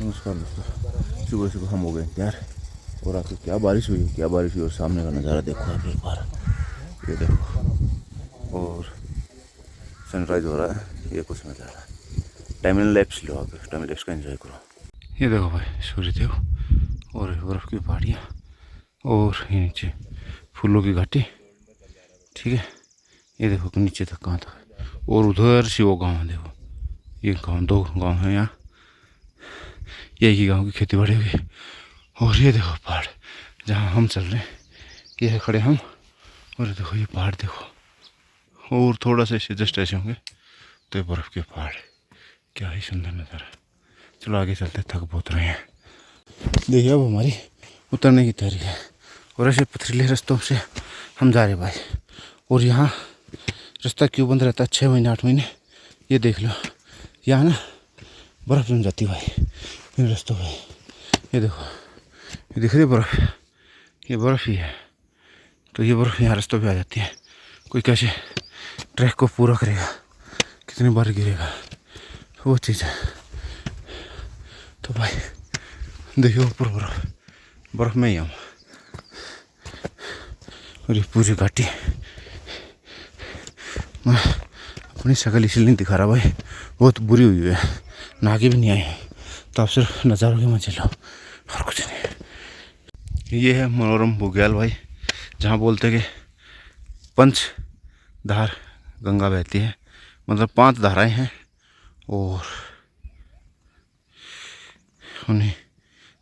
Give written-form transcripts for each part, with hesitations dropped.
नमस्कार दोस्तों, सुबह सुबह हम हो गए तैयार और आपकी क्या बारिश हुई और सामने का नज़ारा देखो आप एक बार, ये देखो और सनराइज हो रहा है, ये कुछ नज़ारा। टाइम लैप्स लो आप, टाइम लैप्स का एंजॉय करो। ये देखो भाई सूर्यदेव और बर्फ़ की पहाड़ियाँ और ये नीचे फूलों की घाटी, ठीक है। ये देखो नीचे तक कहाँ तक, और उधर शिव गाँव है। देखो ये गाँव, दो गाँव है यहाँ, एक ही गाँव की खेती बाड़ी हुई। और ये देखो पहाड़ जहाँ हम चल रहे हैं, ये है खड़े हम, और देखो ये पहाड़ देखो, और थोड़ा सा ऐसे जस्ट ऐसे होंगे तो ये बर्फ़ के पहाड़, क्या ही सुंदर नज़ारा। चलो आगे चलते, थक बहुत रहे हैं। देखिए अब हमारी उतरने की तैयारी है और ऐसे पथरीले रास्तों से हम जा रहे भाई। और यहाँ रास्ता क्यों बंद रहता है 6 महीने 8 महीने, ये देख लो। यहाँ ना बर्फ़ जम जाती है भाई इन रास्तों पे। ये देखो, ये दिख रही है बर्फ़, ये बर्फ़ ही है। तो ये बर्फ़ यहाँ रास्तों पे आ जाती है। कोई कैसे ट्रैक को पूरा करेगा, कितनी बार गिरेगा, वो चीज़ है। तो भाई देखिए ऊपर बर्फ़ में ही हम, और ये पूरी घाटी। मैं अपनी शक्ल इसलिए नहीं दिखा रहा भाई, बहुत बुरी हुई है, नागे भी नहीं आए, तो आप सिर्फ नज़ारों के मजे लो और कुछ नहीं। ये है मनोरम बुग्याल भाई, जहाँ बोलते हैं कि पंचधार गंगा बहती है, मतलब 5 धाराएं हैं और उन्हें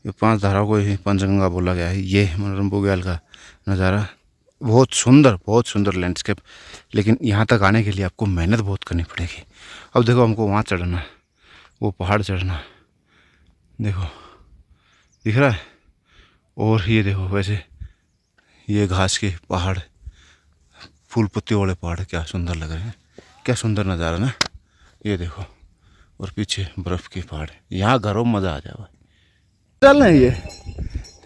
ये 5 धाराओं को ही पंचगंगा बोला गया है। ये मनोरम बुग्याल का नज़ारा, बहुत सुंदर लैंडस्केप। लेकिन यहाँ तक आने के लिए आपको मेहनत बहुत करनी पड़ेगी। अब देखो हमको वहाँ चढ़ना, वो पहाड़ चढ़ना, देखो दिख रहा है। और ये देखो वैसे ये घास के पहाड़, फूल पत्ती वाले पहाड़, क्या सुंदर लग रहे हैं, क्या सुंदर नज़ारा ना। ये देखो, और पीछे बर्फ़ के पहाड़, यहाँ घरों में मज़ा आ जाएगा। चल नहीं ये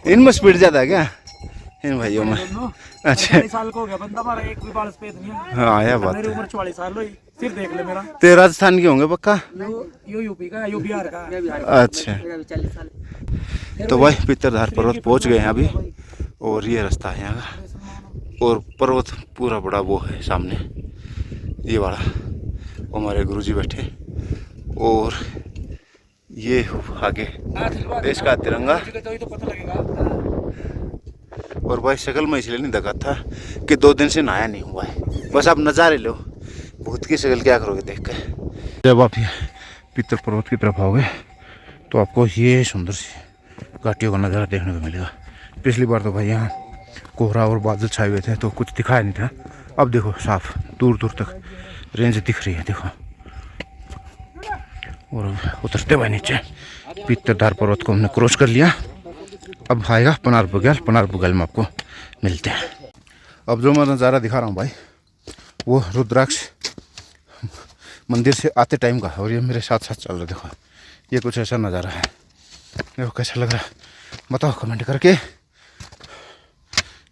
इनमें स्पीड ज़्यादा है क्या इन भाइयों में? अच्छा 40 साल का हो गया बंदा, हमारा एक भी बाल सफेद नहीं है। हाँ आया बात मेरी है। उम्र 44 साल हुई, सिर्फ देख ले मेरा। ते राजस्थान के होंगे पक्का? यो यूपी का, यो बिहार का। अच्छा तो भाई पितरधार पर्वत पहुंच गए हैं अभी, और ये रास्ता है यहाँ का, और पर्वत पूरा बड़ा वो है सामने, ये वाला हमारे गुरुजी बैठे, और ये आगे देश का तिरंगा। और भाई शक्ल में इसलिए नहीं दिखा था कि 2 दिन से नहाया नहीं हुआ है, बस आप नज़ारे लो, भूत की शक्ल क्या करोगे देख कर। जब आप ये पितर पर्वत की तरफ आओगे तो आपको ये सुंदर सी घाटियों का नज़ारा देखने को मिलेगा। पिछली बार तो भाई यहाँ कोहरा और बादल छाए हुए थे तो कुछ दिखाया नहीं था, अब देखो साफ दूर दूर तक रेंज दिख रही है, देखो। और उतरते हुए नीचे पितरधार पर्वत को हमने क्रॉस कर लिया, अब आएगा पनार बुग्याल में आपको मिलते हैं। अब जो मैं नज़ारा दिखा रहा हूँ भाई, वो रुद्राक्ष मंदिर से आते टाइम का, और ये मेरे साथ साथ चल रहा, देखो ये कुछ ऐसा नज़ारा है। देखो कैसा लग रहा है बताओ कमेंट करके। ये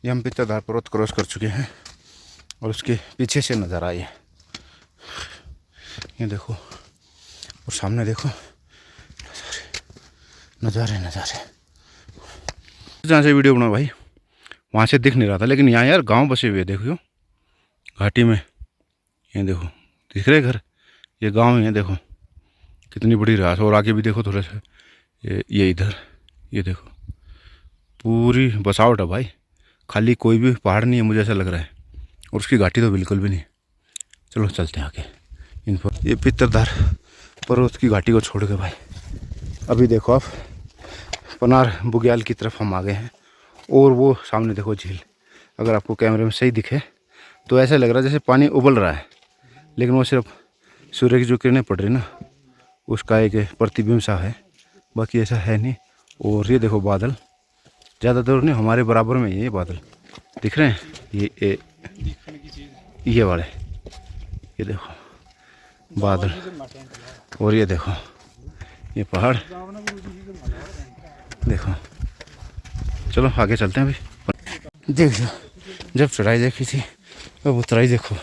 हम पितरधार पर्वत क्रॉस कर चुके हैं और उसके पीछे से नज़ारा ये देखो, और सामने देखो नज़ारे। जहाँ से वीडियो बना भाई वहाँ से दिख नहीं रहा था, लेकिन यहाँ यार गांव बसे हुए देखो घाटी में, ये देखो दिख रहे घर, ये गांव ही है, देखो कितनी बड़ी रास। और आगे भी देखो थोड़ा सा, ये इधर ये देखो पूरी बसावट है भाई, खाली कोई भी पहाड़ नहीं है मुझे ऐसा लग रहा है, और उसकी घाटी तो बिल्कुल भी नहीं। चलो चलते हैं आगे इन पर। ये पितरधार पर्वत की घाटी को छोड़ के भाई अभी देखो आप पनार बुग्याल की तरफ हम आ गए हैं, और वो सामने देखो झील, अगर आपको कैमरे में सही दिखे तो ऐसा लग रहा है जैसे पानी उबल रहा है, लेकिन वो सिर्फ सूर्य की जो किरणें पड़ रही ना उसका एक प्रतिबिंब सा है, बाकी ऐसा है नहीं। और ये देखो बादल, ज़्यादा दूर नहीं, हमारे बराबर में ये बादल दिख रहे हैं, ये वाले, ये देखो बादल, और ये देखो ये पहाड़ देखो। चलो आगे चलते हैं अभी। देख लो जब चढ़ाई देखी थी अब उतराई देखो,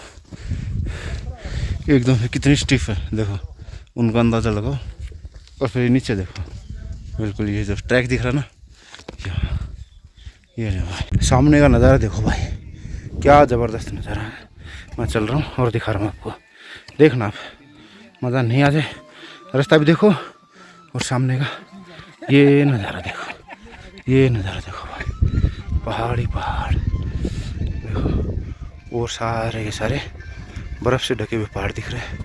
एकदम कितनी स्टिफ है, देखो उनका अंदाज़ा लगाओ। और फिर नीचे देखो बिल्कुल ये जो ट्रैक दिख रहा ना, ये रहे भाई। सामने का नज़ारा देखो भाई, क्या ज़बरदस्त नज़ारा है। मैं चल रहा हूँ और दिखा रहा हूँ आपको, देखना आप, मज़ा नहीं आ जाए। रास्ता भी देखो और सामने का ये नज़ारा देखो, ये नज़ारा देखो भाई, पहाड़ ही पहाड़ देखो, और सारे के सारे बर्फ़ से ढके हुए पहाड़ दिख रहे हैं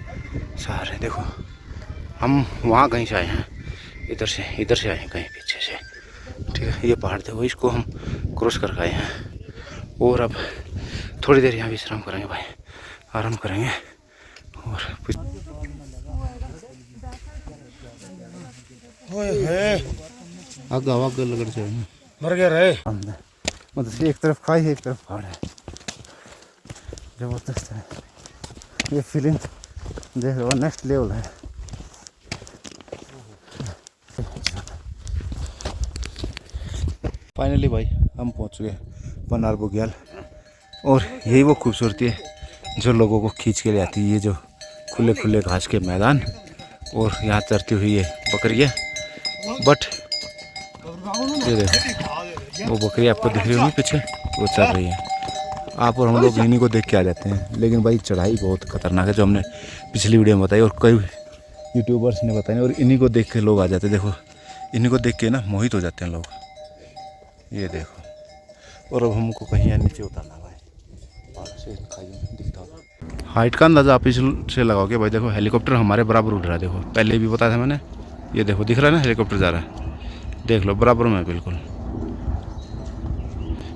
सारे। देखो हम वहाँ कहीं से आए हैं, इधर से आए हैं कहीं पीछे से, ठीक है। ये पहाड़ देखो, इसको हम क्रॉस कर आए हैं और अब थोड़ी देर यहाँ विश्राम करेंगे भाई, आराम करेंगे और आग लग जाएंगे। मर गया रहे, मतलब एक तरफ खाई है एक तरफ पहाड़ है, जबरदस्त है ये फीलिंग, देख लो नेक्स्ट लेवल है। फाइनली भाई हम पहुंच गए पन्नार बुग्याल, और यही वो खूबसूरती है जो लोगों को खींच के ले आती है। ये जो खुले खुले घास के मैदान और यहाँ चरती हुई ये बकरियाँ, बट ये देखो वो बकरी आपको दिख रही होगी पीछे, वो चल रही है। आप और हम लोग इन्हीं को देख के आ जाते हैं, लेकिन भाई चढ़ाई बहुत खतरनाक है, जो हमने पिछली वीडियो में बताई और कई यूट्यूबर्स ने बताई, और इन्हीं को देख के लोग आ जाते हैं। देखो इन्हीं को देख के ना मोहित हो जाते हैं लोग, ये देखो। और अब हमको कहीं यहाँ नीचे उतारना भाई, से दिखता होगा। हाइट का अंदाज़ा आप इससे लगाओगे भाई, देखो हेलीकॉप्टर हमारे बराबर उड़ रहा है। देखो पहले भी बताया था मैंने, ये देखो दिख रहा है ना हेलीकॉप्टर जा रहा है, देख लो बराबर में बिल्कुल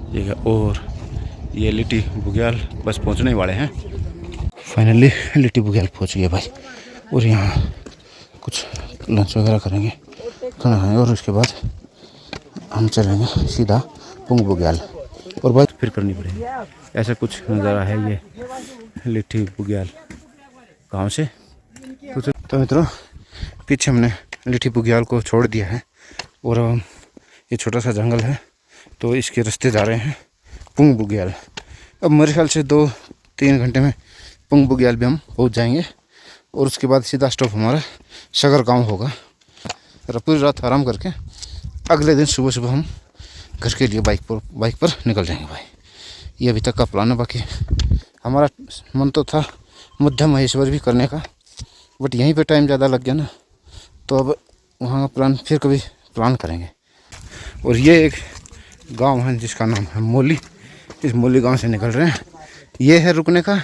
ये है। और ये लिट्टी बुग्याल बस पहुंचने वाले हैं। फाइनली लिट्टी बुग्याल पहुंच गए भाई, और यहाँ कुछ लंच वगैरह करेंगे, खाना खाएंगे, और उसके बाद हम चलेंगे सीधा पुंग बुग्याल, और बात फिर करनी पड़ेगी। ऐसा कुछ नज़ारा है ये लिट्टी बुग्याल गाँव से। तो मित्रों पीछे हमने लिट्टी बुग्याल को छोड़ दिया है, और ये छोटा सा जंगल है, तो इसके रास्ते जा रहे हैं पुंग बुग्याल। अब मेरे ख्याल से 2-3 घंटे में पुंग बुग्याल भी हम पहुंच जाएंगे, और उसके बाद सीधा स्टॉप हमारा सगर गांव होगा। पूरी रात आराम करके अगले दिन सुबह सुबह हम घर के लिए बाइक पर निकल जाएंगे भाई। ये अभी तक का प्लान है। बाकी हमारा मन तो था मध्य महेश्वर भी करने का, बट यहीं पे टाइम ज़्यादा लग गया ना, तो अब वहाँ का प्लान फिर कभी प्लान करेंगे। और ये एक गांव है जिसका नाम है मोली, इस मोली गांव से निकल रहे हैं। ये है रुकने का,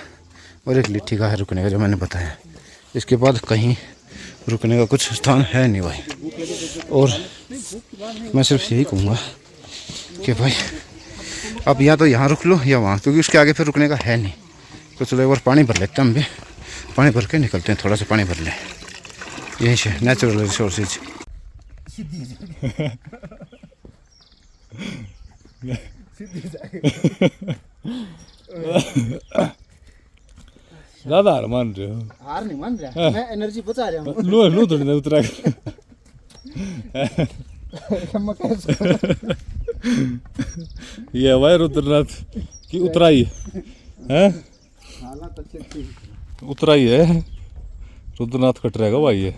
और एक लिट्टी का है रुकने का, जो मैंने बताया। इसके बाद कहीं रुकने का कुछ स्थान है नहीं भाई। और मैं सिर्फ यही कहूँगा कि भाई अब या तो यहाँ रुक लो या वहाँ, क्योंकि उसके आगे फिर रुकने का है नहीं। तो चलो एक बार पानी भर लेते हैं, हम भी पानी भर के निकलते हैं, थोड़ा सा पानी भर लें, यहीं से नेचुरल रिसोर्सेज। ज़्यादा हार मान रहे हो? हार नहीं मान रहा, मैं एनर्जी बचा रहा हूँ। लो थोड़ी ना उतरा ये भाई रुद्रनाथ की उतराई है, उतराई है, रुद्रनाथ कट रहेगा भाई। ये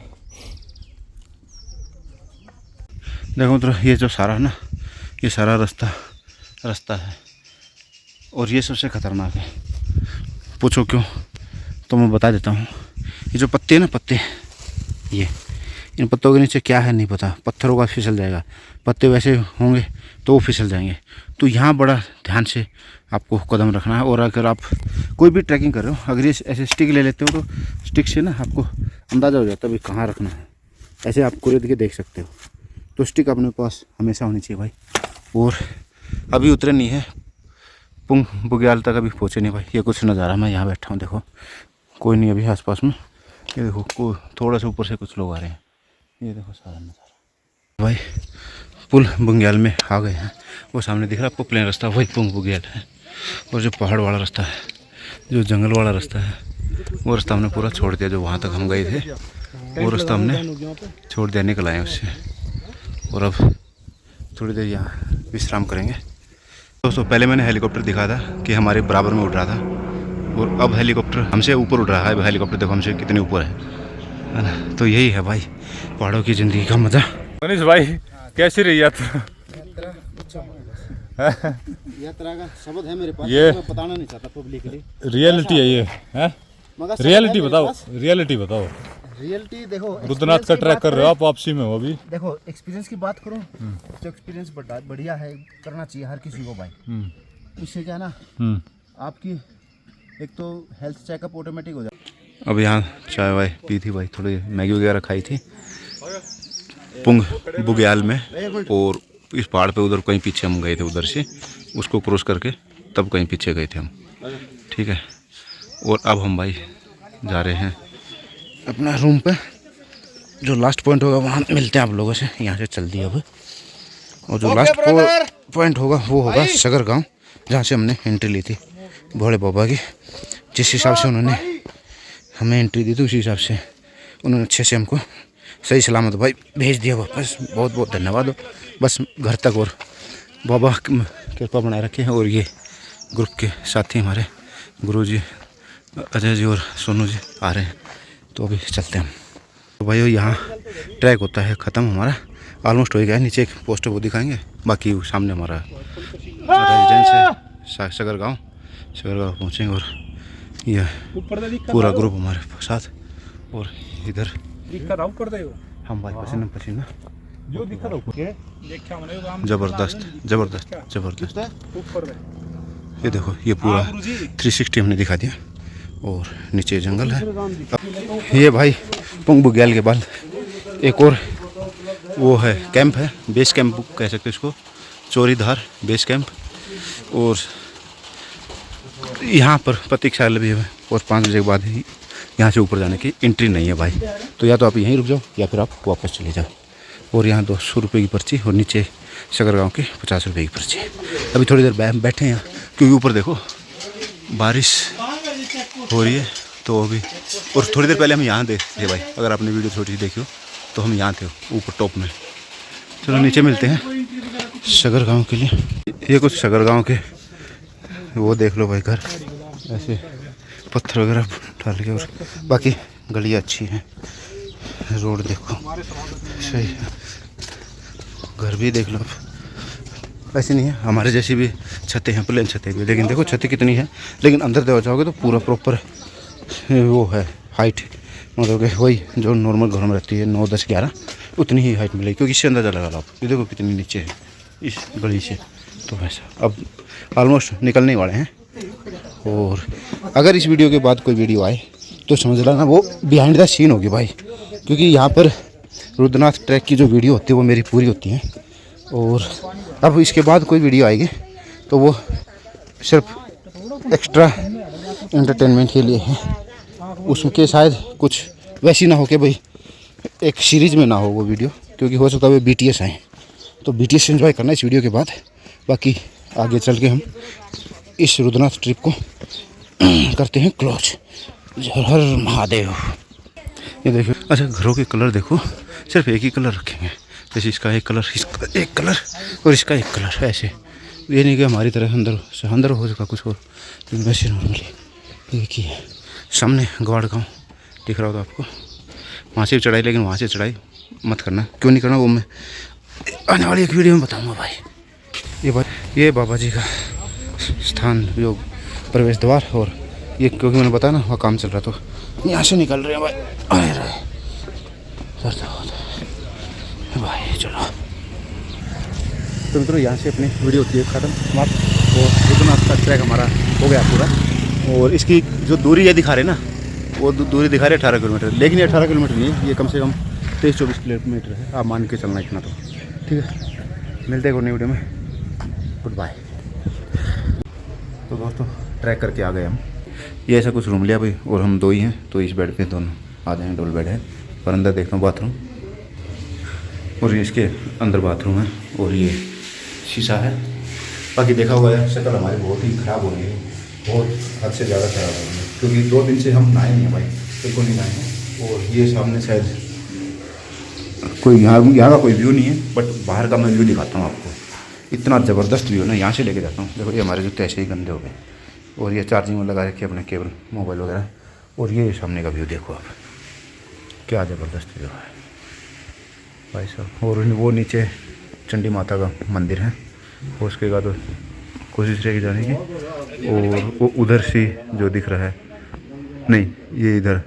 देखो मित्रों ये जो सारा ना, ये सारा रास्ता है, और ये सबसे ख़तरनाक है। पूछो क्यों, तो मैं बता देता हूँ। ये जो पत्ते हैं ना, पत्ते, ये इन पत्तों के नीचे क्या है नहीं पता, पत्थरों का फिसल जाएगा। पत्ते वैसे होंगे तो वो फिसल जाएंगे, तो यहाँ बड़ा ध्यान से आपको कदम रखना है। और अगर आप कोई भी ट्रैकिंग कर रहे हो, अगर ये ऐसे स्टिक ले लेते हो, तो स्टिक से ना आपको अंदाज़ा हो जाता है भाई कहाँ रखना है। ऐसे आप कुरेद के देख सकते हो, तो स्टिक अपने पास हमेशा होनी चाहिए भाई। और अभी उतरे नहीं है पुंग बुग्याल तक, अभी पहुँचे नहीं भाई। ये कुछ नज़ारा, मैं यहाँ बैठा हूँ, देखो कोई नहीं अभी आसपास में। ये देखो थोड़ा सा ऊपर से कुछ लोग आ रहे हैं, ये देखो सारा नज़ारा भाई। पुल बुग्याल में आ गए हैं, वो सामने दिख रहा है आपको प्लेन रास्ता, वही पुंग बुग्याल है। और जो पहाड़ वाला रास्ता है, जो जंगल वाला रास्ता है, वो रास्ता हमने पूरा छोड़ दिया। जो वहाँ तक हम गए थे वो रास्ता हमने छोड़ दिया, निकल आए उससे। और अब थोड़ी देर यहाँ विश्राम करेंगे। दोस्तों पहले मैंने हेलीकॉप्टर दिखा था कि हमारे बराबर में उड़ रहा था, और अब हेलीकॉप्टर हमसे ऊपर उड़ रहा है। हेलीकॉप्टर देखो हमसे कितने ऊपर है ना। तो यही है भाई पहाड़ों की ज़िंदगी का मज़ा। मनीष भाई कैसी रही यात्रा? यात्रा का शब्द है मेरे पास, ये- मैं बताना नहीं चाहता पब्लिकली। रियलिटी है ये है? मगर रियलिटी शब्द है बताओ, मेरे पास। रियलिटी बताओ। रियलिटी देखो, रुद्रनाथ का experience की ट्रैक बात कर रहे हो आप, वापसी में हो अभी। देखो एक्सपीरियंस की बात करो तो एक्सपीरियंस बढ़िया है, करना चाहिए हर किसी को भाई। इससे क्या है ना, आपकी एक तो हेल्थ चेकअप ऑटोमेटिक हो जाए। अब यहाँ चाय वाय पी थी भाई, थोड़ी मैगी वगैरह खाई थी पुंग बुग्याल में, और इस पहाड़ पे उधर कहीं पीछे हम गए थे, उधर से उसको क्रॉस करके तब कहीं पीछे गए थे हम। ठीक है, और अब हम भाई जा रहे हैं अपना रूम पे। जो लास्ट पॉइंट होगा वहाँ मिलते हैं आप लोगों से। यहाँ से चल दिया अब, और जो लास्ट पॉइंट होगा वो होगा सगर गांव, जहाँ से हमने एंट्री ली थी भोले बाबा की। जिस हिसाब से उन्होंने हमें एंट्री दी थी उसी हिसाब से उन्होंने अच्छे से हमको सही सलामत भाई भेज दिया वापस। बहुत बहुत धन्यवाद हो, बस घर तक। और बाबा कृपा बनाए रखे। और ये ग्रुप के साथी हमारे गुरुजी अजय जी और सोनू जी आ रहे हैं, तो अभी चलते हैं हम। तो भाई यहाँ ट्रैक होता है ख़त्म हमारा, ऑलमोस्ट हो गया है। नीचे एक पोस्टर वो दिखाएंगे, बाकी सामने हमारा रेजिडेंस है सगर गाँव पहुँचेंगे। और यह पूरा ग्रुप हमारे साथ, और इधर हम भाई पसीना पसीना, जबरदस्त जबरदस्त जबरदस्त। ये देखो, ये पूरा 360 हमने दिखा दिया, और नीचे जंगल है। ये भाई पुंग बुग्याल के बाद एक और वो है कैंप है, बेस कैंप कह सकते हैं इसको, चोरीधार बेस कैंप। और यहाँ पर प्रतीक्षालय भी है, और 5 बजे के बाद ही यहाँ से ऊपर जाने की एंट्री नहीं है भाई। तो या तो आप यहीं रुक जाओ या फिर आप वापस चले जाओ। और यहाँ 200 रुपये की पर्ची, और नीचे सगर गाँव की 50 रुपये की पर्ची। अभी थोड़ी देर बैठे हैं क्योंकि ऊपर देखो बारिश हो रही है, तो अभी। और थोड़ी देर पहले हम यहाँ थे भाई, अगर आपने वीडियो छोटी सी देखी हो तो हम यहाँ थे ऊपर टॉप में। चलो नीचे मिलते हैं सगर गाँव के लिए। ये कुछ सगर गाँव के वो देख लो भाई, घर ऐसे पत्थर वगैरह डाल के, और बाकी गलियाँ अच्छी हैं, रोड देखो सही है, घर भी देख लो। ऐसे नहीं है, हमारे जैसी भी छतें हैं, प्लेन छतें भी, लेकिन देखो छतें कितनी है, लेकिन अंदर देखो जाओगे तो पूरा प्रॉपर वो है हाइट, मतलब कि वही जो नॉर्मल घरों में रहती है 9, 10, 11 उतनी ही हाइट मिलेगी। क्योंकि इससे अंदाजा लगा लो आप, ये देखो कितनी नीचे है इस गली से। तो वैसा अब ऑलमोस्ट निकलने वाले हैं। और अगर इस वीडियो के बाद कोई वीडियो आए तो समझ लेना वो बिहाइंड द सीन होगी भाई, क्योंकि यहाँ पर रुद्रनाथ ट्रैक की जो वीडियो होती है वो मेरी पूरी होती है। और अब इसके बाद कोई वीडियो आएगी तो वो सिर्फ एक्स्ट्रा एंटरटेनमेंट के लिए है, उसके शायद कुछ वैसी ना हो कि भाई एक सीरीज़ में ना हो वो वीडियो, क्योंकि हो सकता है वो BTS आए, तो BTS एंजॉय करना इस वीडियो के बाद। बाकी आगे चल के हम इस रुद्रनाथ ट्रिप को करते हैं क्लोज। हर हर महादेव। ये देखो, अच्छा घरों के कलर देखो, सिर्फ एक ही कलर रखेंगे, जैसे इसका एक कलर, इसका एक कलर और इसका एक कलर, ऐसे। ये नहीं कि हमारी तरह अंदर हो सका कुछ और, लेकिन वैसे नॉर्मली एक ही है। सामने गवाड़ गाँव दिख रहा होगा आपको, वहाँ से चढ़ाई, लेकिन वहाँ से चढ़ाई मत करना। क्यों नहीं करना वो मैं आने वाली एक वीडियो में बताऊँगा भाई। ये बाबा जी का स्थान, जो प्रवेश द्वार। और ये क्योंकि मैंने बताया ना वहाँ काम चल रहा, तो यहाँ से निकल रहे हैं भाई। भाई चलो, तो मित्रों यहाँ से अपनी वीडियो होती है ख़त्म समाप्त। और रुद्रनाथ का ट्रैक हमारा हो गया पूरा। और इसकी जो दूरी ये दिखा रहे ना, वो दूरी दिखा रहे 18 किलोमीटर, लेकिन ये 18 किलोमीटर नहीं है, ये कम से कम 23-24 किलोमीटर है। आप मान के चलना इतना, तो ठीक है। मिलते हैं नई वीडियो में, गुड बाय। तो दोस्तों ट्रैक करके आ गए हम। ये ऐसा कुछ रूम लिया भाई, और हम 2 ही हैं, तो इस बेड पे दोनों आ जाएंगे, डबल बेड है। और अंदर देखता हूँ बाथरूम, और ये इसके अंदर बाथरूम है, और ये शीशा है। बाकी देखा हुआ है शक्ल हमारी बहुत ही ख़राब हो रही है, बहुत हद से ज़्यादा ख़राब हो रही है, क्योंकि 2 दिन से हम नहाए नहीं हैं भाई, बिल्कुल नहीं नहाए हैं। और ये सामने शायद कोई यहाँ का कोई व्यू नहीं है, बट बाहर का मैं व्यू दिखाता हूँ आपको। इतना ज़बरदस्त व्यू है ना, यहाँ से लेके जाता हूँ। देखो ये हमारे जूते ऐसे ही गंदे हो गए, और ये चार्जिंग में लगा रखे अपने केबल, मोबाइल वगैरह। और ये सामने का व्यू देखो आप, क्या ज़बरदस्त व्यू है। भाई साहब। और वो नीचे चंडी माता का मंदिर है, और उसके बाद कोशिश रहेगी जाने की। और वो उधर से जो दिख रहा है, नहीं ये इधर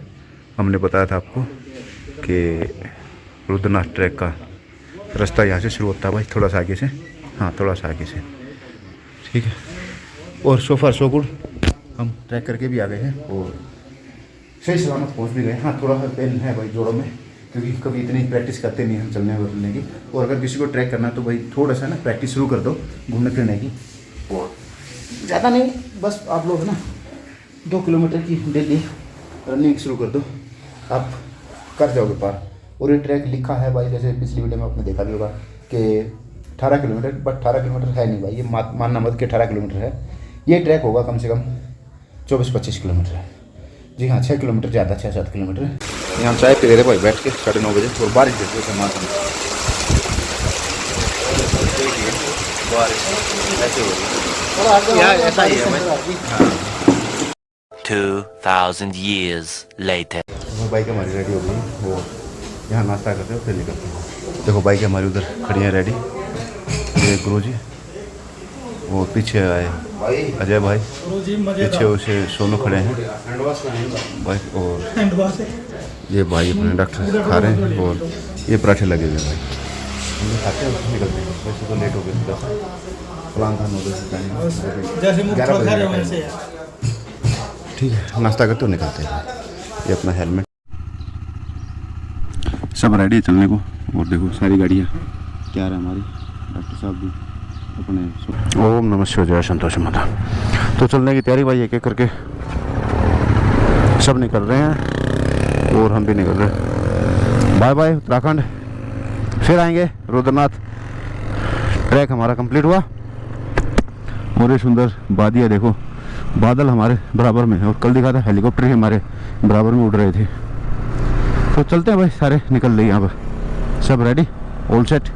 हमने बताया था आपको कि रुद्रनाथ ट्रैक का रास्ता यहाँ से शुरू होता है भाई, थोड़ा सा आगे से, हाँ थोड़ा सा आगे से, ठीक है। और सो फार सो गुड, हम ट्रैक करके भी आ गए हैं और सही सलामत पहुँच भी गए। हाँ थोड़ा सा पेन है भाई जोड़ों में, क्योंकि कभी इतनी प्रैक्टिस करते नहीं हम चलने वलने की। और अगर किसी को ट्रैक करना है तो भाई थोड़ा सा ना प्रैक्टिस शुरू कर दो घूमने फिरने की, और ज़्यादा नहीं, बस आप लोग ना 2 किलोमीटर की डेली रनिंग शुरू कर दो, आप कर जाओगे पार। और ये ट्रैक लिखा है भाई, जैसे पिछली वीडियो में आपने देखा भी होगा कि 18 किलोमीटर, बट 18 किलोमीटर है नहीं भाई, ये मानना मत कि 18 किलोमीटर है। ये ट्रैक होगा कम से कम 24-25 किलोमीटर है। जी हाँ, 6 किलोमीटर ज़्यादा, 6-7 किलोमीटर है। यहाँ चाय पी रहे थे भाई बैठ के 9:30 बजे, और बारिश देखिए समाज में, बारिश ऐसे हो रही है, ऐसा ही है भाई। 2000 years later. बाइक हमारी रेडी हो गई, वो यहाँ नाश्ता करते हो फिर निकलते हैं। देखो बाइक हमारी उधर खड़ी है रेडी, ये गुरु जी, वो पीछे आए अजय भाई, पीछे उसे सोनू खड़े हैं भाई, और ये भाई अपने डॉक्टर खा रहे हैं, और ये पराठे लगे हुए हैं भाई, हम लोग खाते हैं निकलते हैं। वैसे तो लेट हो गए, बस प्लान था 9 बजे, 11 बजे, ठीक है नाश्ता करते हो निकलते हैं। ये अपना हेलमेट सब रेडी है चलने को, और देखो सारी गाड़ियाँ तैयार है हमारी, डॉक्टर साहब भी अपने। ओम नमः शिवाय, जय संतोष माता। तो चलने की तैयारी भाई, एक एक करके सब निकल रहे हैं, और हम भी निकल रहे हैं। बाय बाय उत्तराखंड, फिर आएंगे। रुद्रनाथ ट्रैक हमारा कंप्लीट हुआ, और ये सुंदर वादियाँ देखो, बादल हमारे बराबर में है, और कल दिखा था हेलीकॉप्टर ही हमारे बराबर में उड़ रहे थे। तो चलते हैं भाई, सारे निकल रही यहाँ पर, सब रेडी, ऑल सेट।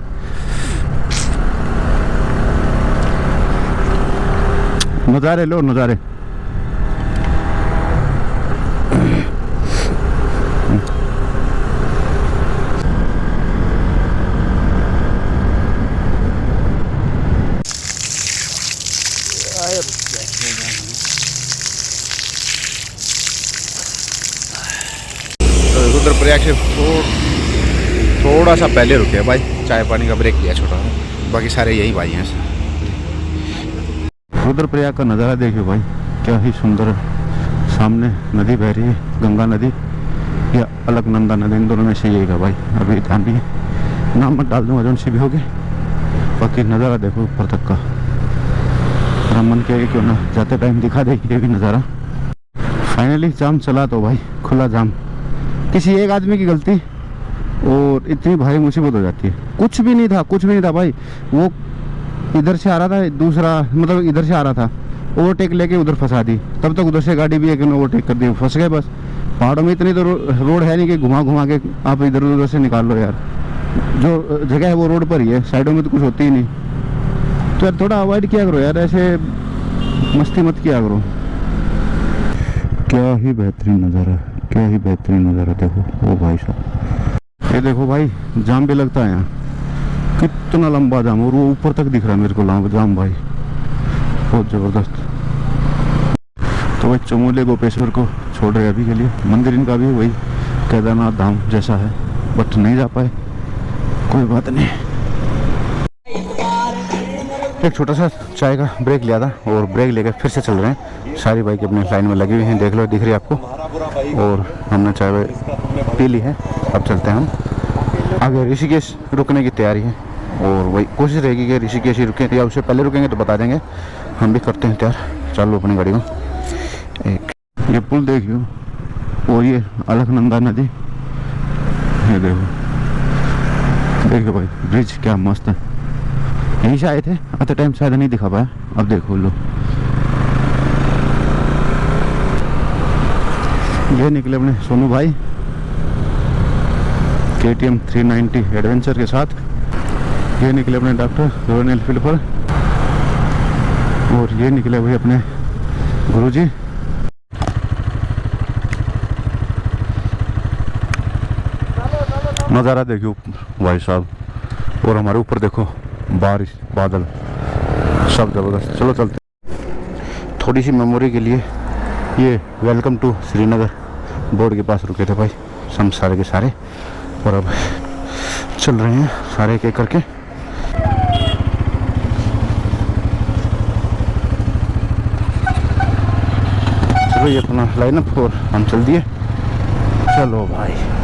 नज़ारे लो नज़ारे। रुद्रप्रयाग से थोड़ा सा पहले रुके भाई, चाय पानी का ब्रेक लिया छोटा, बाकी सारे यही भाई हैं। रुद्रप्रयाग का नज़ारा देखिए भाई, क्या ही सुंदर। सामने नदी बह रही है, गंगा नदी या अलकनंदा नदी, इन दोनों में से यही है भाई। अभी ध्यान नहीं है, नाम मत डाल दूँगा, जौन से भी हो गए। बाकी नज़ारा देखो ऊपर तक का, मन के क्यों ना जाते टाइम दिखा दे ये भी नज़ारा। फाइनली जाम चला तो भाई, खुला जाम, किसी एक आदमी की गलती और इतनी भारी मुसीबत हो जाती है। कुछ भी नहीं था, कुछ भी नहीं था भाई, वो इधर से आ रहा था, दूसरा मतलब इधर से आ रहा था, ओवरटेक लेके उधर फंसा दी, तब तक उधर से गाड़ी भी एक ओवरटेक कर दी, फंस गए। बस पहाड़ों में इतनी तो रोड है नहीं कि घुमा घुमा के आप इधर उधर से निकाल लो यार, जो जगह है वो रोड पर ही है, साइडों में तो कुछ होती ही नहीं। तो यार थोड़ा अवॉइड किया करो यार, ऐसे मस्ती मत किया करो। क्या ही बेहतरीन नज़ारा, क्या ही बेहतरीन नज़ारा देखो। ओ भाई साहब, ये देखो भाई जाम भी लगता है यहाँ, कितना लंबा जाम, और वो ऊपर तक दिख रहा है मेरे को जाम भाई, बहुत ज़बरदस्त। तो भाई चमोले गोपेश्वर को छोड़ रहे अभी के लिए। मंदिर इनका भी वही केदारनाथ धाम जैसा है, बट नहीं जा पाए, कोई बात नहीं। एक छोटा सा चाय का ब्रेक लिया था, और ब्रेक लेकर फिर से चल रहे हैं। सारी बाइक अपने लाइन में लगी हुई हैं, देख लो, दिख रही है आपको। और हमने चाय पी ली है, अब चलते हैं हम आगे। ऋषिकेश रुकने की तैयारी है, और वही कोशिश रहेगी कि ऋषिकेश ही रुकें, या उससे पहले रुकेंगे तो बता देंगे, हम भी करते हैं तैयार। चालू अपनी गाड़ी को। एक ये पुल देखियो, और ये अलकनंदा नदी, ये देखो भाई ब्रिज क्या मस्त है। यहीं से आए थे, आते टाइम शायद नहीं दिखा पाया, अब देखो लो। ये निकले अपने सोनू भाई KTM 390 एडवेंचर के साथ। ये निकले अपने डॉक्टर रॉयल एनफील्ड पर, और ये निकले भाई अपने गुरुजी। नज़ारा देखियो भाई साहब, और हमारे ऊपर देखो बारिश, बादल, सब ज़बरदस्त। चलो चलते। थोड़ी सी मेमोरी के लिए ये वेलकम टू श्रीनगर बोर्ड के पास रुके थे भाई, हम सारे के सारे, और अब चल रहे हैं सारे एक एक करके। चलो ये अपना लाइन अप और हम चल दिए। चलो भाई।